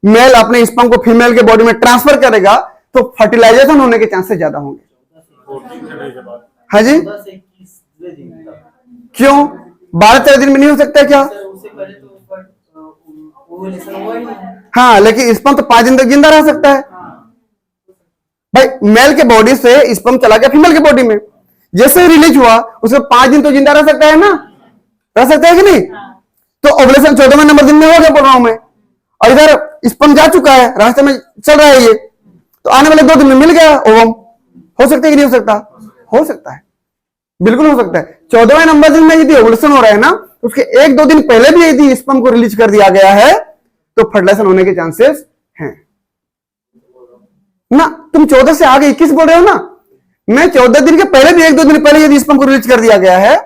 मेल अपने स्पर्म को फीमेल के बॉडी में ट्रांसफर करेगा तो फर्टिलाइजेशन होने के चांसेस ज्यादा होंगे? हाँ जी, 14 से 21 दिन तक। क्यों 12-13 दिन में नहीं हो सकता क्या? सर उससे पहले तो ओव्यूलेशन हुआ ही नहीं। हाँ, लेकिन स्पर्म तो 5 दिन तक जिंदा रह सकता है भाई। मेल के बॉडी से स्पर्म चला गया फीमेल के बॉडी में, जैसे ही रिलीज हुआ उसमें 5 दिन तो जिंदा रह सकता है ना, रह सकता है कि नहीं? तो ओवुलेशन 14वें नंबर दिन में हो गया बोल रहा हूं मैं, और इधर स्पर्म जा चुका है, रास्ते में चल रहा है ये, तो आने वाले 2 दिन में मिल गया ओवम। हो सकता है कि नहीं हो सकता? हो सकता है, बिल्कुल हो सकता है। 14वें नंबर दिन में यदि ओवुलेशन हो रहा है ना, तो उसके 1-2 दिन पहले भी यदि स्पर्म को रिलीज कर दिया गया है तो फर्टिलाइजेशन होने के चांसेस हैं ना। तुम 14 से आगे 21 बोल रहे हो ना, मैं 14 दिन के पहले भी 1-2 दिन पहले यदि स्पर्म को रिलीज कर दिया गया है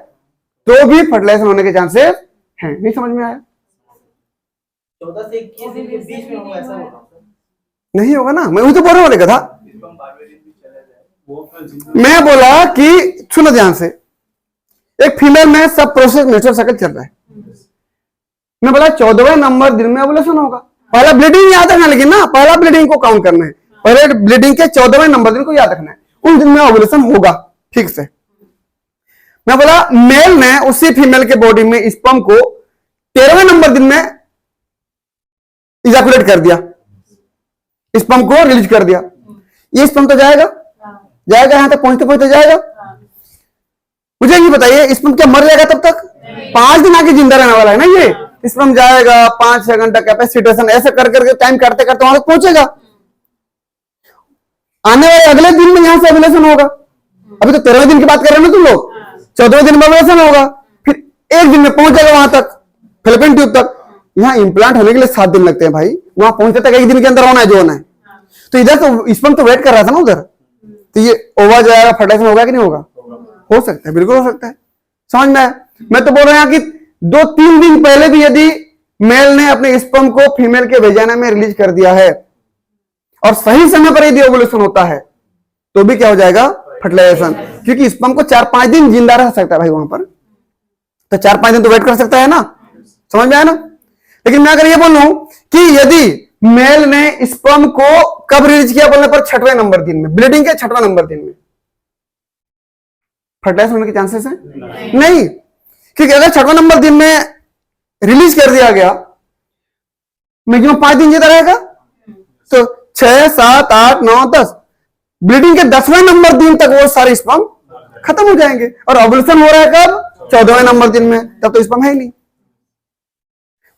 तो भी फर्टिलाइजेशन होने के चांसेस हैं। नहीं समझ में आया? 14 से 21 दिन के बीच में होगा ऐसा बोल रहा हूं सर। नहीं होगा ना, मैं वही तो बोल रहा हूं। था मैं बोला कि सुनो ध्यान से, एक फीमेल में सब प्रोसेस मेंस्ट्रुअल साइकिल चल रहा है, मैं बोला 14वें नंबर दिन में ओवुलेशन होगा। पहला ब्लीडिंग याद रखना, लेकिन ना पहला ब्लीडिंग को काउंट करना है, पहले ब्लीडिंग के 14वें नंबर दिन को याद रखना है, उन दिन में ओवुलेशन होगा ठीक से। मैं बोला मेल ने उसी फीमेल के बॉडी में स्पर्म को 13वें नंबर दिन में इजैकुलेट कर दिया, स्पर्म को रिलीज कर दिया, ये स्पर्म तो जाएगा जाएगा, यहां तक पहुंचते पहुंचते जाएगा। मुझे ये बताइए स्पर्म क्या मर जाएगा तब तक? 5 दिन आगे जिंदा रहने वाला है ना ये स्पर्म, जाएगा 5-6 घंटा कैपेसिटेशन ऐसे कर करके टाइम करते करते वहां तक पहुंचेगा, आने वाले अगले दिन में यहां से ओवुलेशन होगा। अभी तो 13वें दिन की बात कर रहे हैं ना तुम लोग, 14वें दिन में ओवुलेशन होगा, फिर 1 दिन में पहुंच जाएगा वहां तक, फैलोपियन ट्यूब तक। यहां इंप्लांट होने के लिए 7 दिन लगते हैं भाई, वहां पहुंचते तक 1 दिन के अंदर होना है जो होना है। तो इधर तो स्पर्म तो वेट कर रहा था ना उधर, तो ये ओवा जाएगा, फर्टिलाइजेशन होगा कि नहीं होगा? हो सकता है, बिल्कुल हो सकता है। समझ में आया? मैं तो बोल रहा हूं कि 2-3 दिन पहले भी यदि मेल ने अपने स्पर्म को फीमेल के वेजाना में रिलीज कर दिया है और सही समय पर यदि ओवुलेशन होता है तो भी क्या हो जाएगा? फर्टिलाइजेशन, क्योंकि स्पर्म को 4-5 दिन जिंदा रह सकता है भाई वहां पर, तो 4-5 दिन तो वेट कर सकता है ना। समझ में आया ना? लेकिन मैं अगर ये बोलूं कि यदि मेल ने स्पर्म को कब रिलीज किया बोलने पर 6वें नंबर दिन में, ब्लीडिंग के 6वें नंबर दिन में, फर्टिलाइज होने के चांसेस हैं? नहीं, क्योंकि अगर 6वें नंबर दिन में रिलीज कर दिया गया, मैक्सिमम 5 दिन जिंदा रहेगा, तो 6, 7, 8, 9, 10, ब्लीडिंग के 10वें नंबर दिन तक वो सारे स्पर्म खत्म हो जाएंगे। और ओवुलेशन हो रहा है कब? 14वें नंबर दिन में, तब तो स्पर्म है ही नहीं।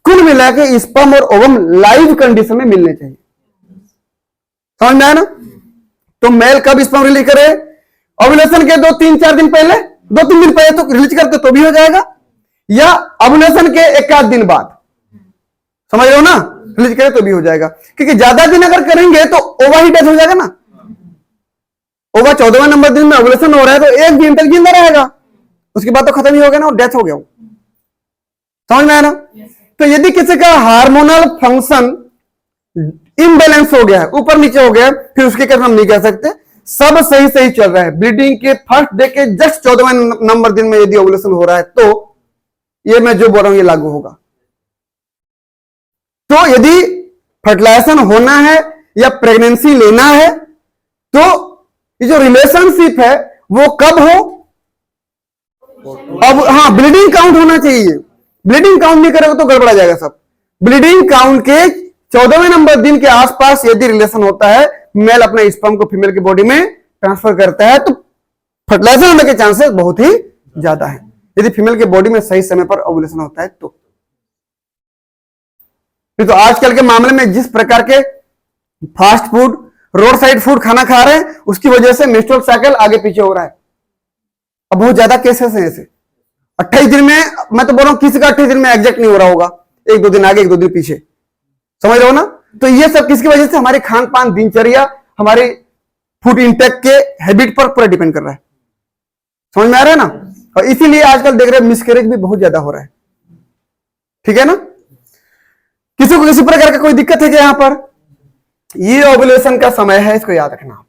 कुल मिला के स्पर्म और ओवम लाइव कंडीशन में मिलने चाहिए। समझ में आया ना? तो मेल कब स्पर्म रिलीज करे? ओवुलेशन के 2-3-4 दिन पहले, 2-3 दिन पहले तो रिलीज करते तो भी हो जाएगा, या ओवुलेशन के 1-8 दिन बाद, समझ रहे हो ना, रिलीज करे तो भी हो जाएगा। क्योंकि ज्यादा दिन अगर करेंगे तो ओवा ही डेथ हो जाएगा ना। ओवा 14वें नंबर दिन में ओवुलेशन हो रहा है तो 1 दिन तक जिंदा रहेगा, उसके बाद तो खत्म ही हो गया ना, डेथ हो गया। समझ में आया ना? तो यदि किसी का हार्मोनल फंक्शन इम्बैलेंस हो गया है, ऊपर नीचे हो गया, फिर उसके कारण हम नहीं कह सकते सब सही सही चल रहा है। ब्लीडिंग के फर्स्ट डे के जस्ट 14वें नंबर दिन में यदि ओवुलेशन हो रहा है तो ये मैं जो बोल रहा हूं ये लागू होगा। तो यदि फर्टिलाइजेशन होना है या प्रेगनेंसी लेना है तो ये जो रिलेशनशिप है वो कब हो? अब हाँ, ब्लीडिंग काउंट होना चाहिए। ब्लीडिंग काउंट नहीं करेगा तो गड़बड़ा जाएगा सब। ब्लीडिंग काउंट के 14वें नंबर दिन के आसपास यदि रिलेशन होता है, मेल अपने स्पर्म को फीमेल की बॉडी में ट्रांसफर करता है, तो फर्टिलाइजेशन होने के चांसेस बहुत ही ज्यादा है, यदि फीमेल के बॉडी में सही समय पर ओवुलेशन होता है तो। तो आजकल के मामले में जिस प्रकार के fast food, road side food खाना खा रहे हैं, उसकी वजह से मेंस्ट्रुअल साइकिल आगे पीछे हो रहा है। अब बहुत ज्यादा केसेस हैं ऐसे। 28 दिन में, मैं तो बोल रहा हूं किसी का 28 दिन में एग्जैक्ट नहीं हो रहा होगा, 1-2 दिन आगे 1-2 दिन पीछे, समझ रहे हो ना? तो ये सब किसकी वजह से? हमारे खान पान, दिनचर्या, हमारे फूड इंटेक के हैबिट पर पूरा डिपेंड कर रहा है। समझ में आ रहा है ना? और इसीलिए आजकल देख रहे हैं मिसकैरेज भी बहुत ज्यादा हो रहा है। ठीक है ना? किसी को किसी प्रकार का कोई दिक्कत है क्या यहां पर? ये ओवुलेशन का समय है, इसको याद रखना।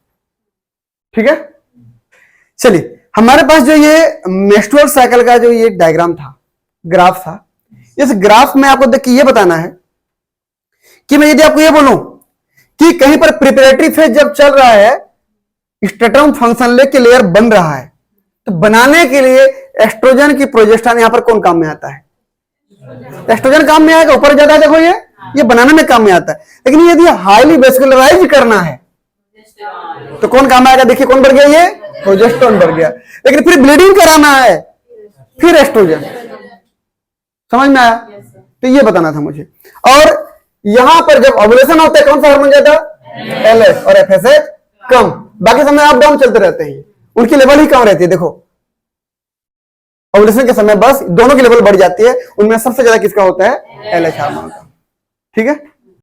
ठीक है, चलिए हमारे पास जो ये मेंस्ट्रुअल साइकिल का जो ये डायग्राम था, ग्राफ था, इस ग्राफ में आपको देख के ये बताना है कि मैं यदि आपको ये बोलूं कि कहीं पर प्रिपरेटरी फेज जब चल रहा है, स्टेटम फंक्शन लेके लेयर बन रहा है, तो बनाने के लिए एस्ट्रोजन की प्रोजेस्टेरॉन यहां पर कौन काम में आता है? एस्ट्रोजन काम में आएगा, ऊपर ज्यादा देखो ये बनाने में काम में आता है। लेकिन यदि हाईली वेस्कुलराइज करना है तो कौन काम आएगा? देखिए कौन बढ़ गया, ये प्रोजेस्टेरॉन बढ़ गया। लेकिन फिर ब्लीडिंग कराना है, फिर एस्ट्रोजन। समझ में आया? तो ये बताना था मुझे। और यहां पर जब ओव्यूलेशन होता है कौन सा हार्मोन ज्यादा? LH और FSH कम। बाकी समय अप डाउन चलते रहते हैं, उनकी लेवल ही कम रहती है। देखो ओव्यूलेशन के समय बस दोनों की लेवल बढ़ जाती है, उनमें सबसे ज्यादा किसका होता है? LH हार्मोन का। ठीक है।